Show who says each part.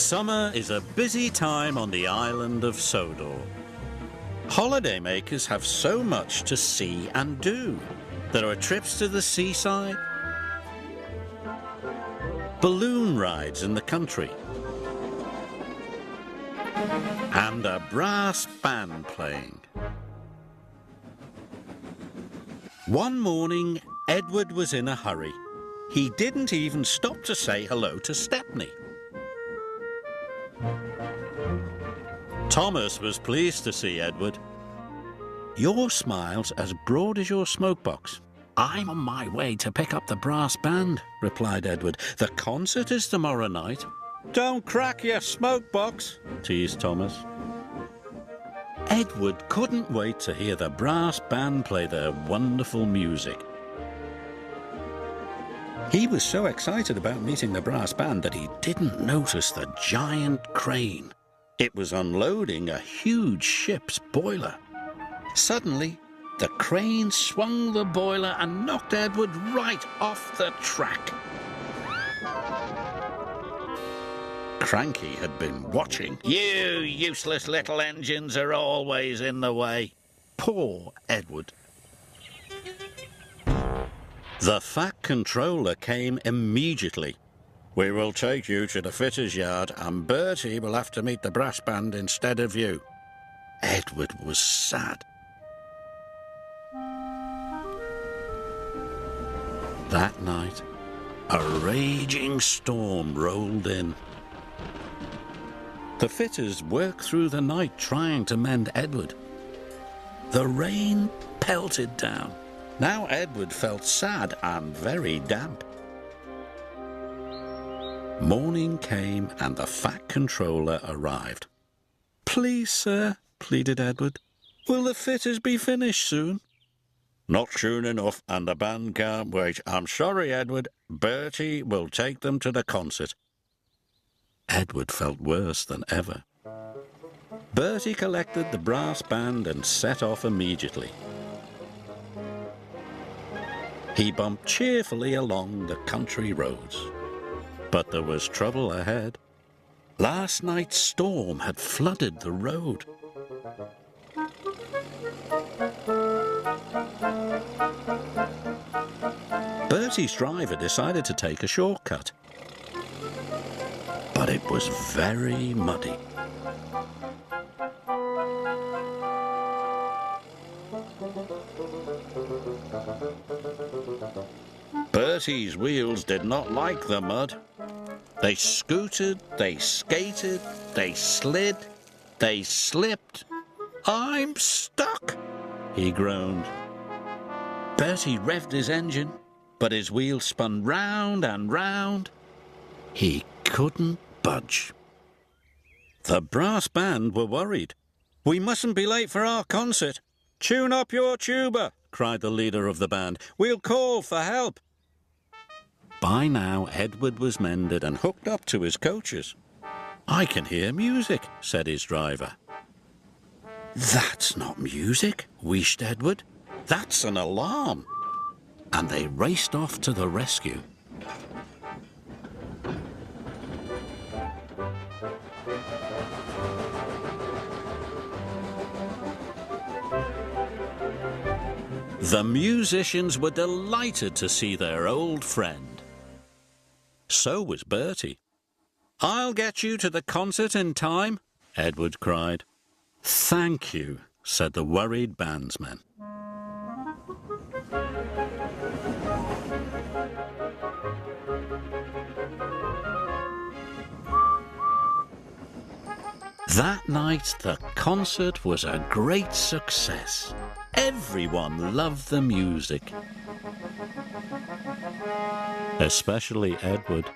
Speaker 1: Summer is a busy time on the island of Sodor. Holidaymakers have so much to see and do. There are trips to the seaside, balloon rides in the country, and a brass band playing. One morning, Edward was in a hurry. He didn't even stop to say hello to Stepney. Thomas was pleased to see Edward. "Your smile's as broad as your smokebox." "I'm on my way to pick up the brass band," replied Edward. "The concert is tomorrow night." "Don't crack your smokebox," teased Thomas. Edward couldn't wait to hear the brass band play their wonderful music. He was so excited about meeting the brass band that he didn't notice the giant crane. It was unloading a huge ship's boiler. Suddenly, the crane swung the boiler and knocked Edward right off the track. Cranky had been watching. "You useless little engines are always in the way." Poor Edward. The Fat Controller came immediately. "We will take you to the fitter's yard, and Bertie will have to meet the brass band instead of you." Edward was sad. That night, a raging storm rolled in. The fitters worked through the night trying to mend Edward. The rain pelted down. Now Edward felt sad and very damp. Morning came and the Fat Controller arrived. "Please, sir," pleaded Edward, "will the fitters be finished soon?" "Not soon enough, and the band can't wait. I'm sorry, Edward. Bertie will take them to the concert." Edward felt worse than ever. Bertie collected the brass band and set off immediately. He bumped cheerfully along the country roads. But there was trouble ahead. Last night's storm had flooded the road. Bertie's driver decided to take a shortcut. But it was very muddy. Bertie's wheels did not like the mud. They scooted, they skated, they slid, they slipped. "I'm stuck," he groaned. Bertie revved his engine, but his wheels spun round and round. He couldn't budge. The brass band were worried. "We mustn't be late for our concert." "Tune up your tuba," cried the leader of the band. "We'll call for help." By now, Edward was mended and hooked up to his coaches. "I can hear music," said his driver. "That's not music," wheezed Edward. "That's an alarm." And they raced off to the rescue. The musicians were delighted to see their old friend. So was Bertie. "I'll get you to the concert in time," Edward cried. "Thank you," said the worried bandsman. That night, the concert was a great success. Everyone loved the music, especially Edward.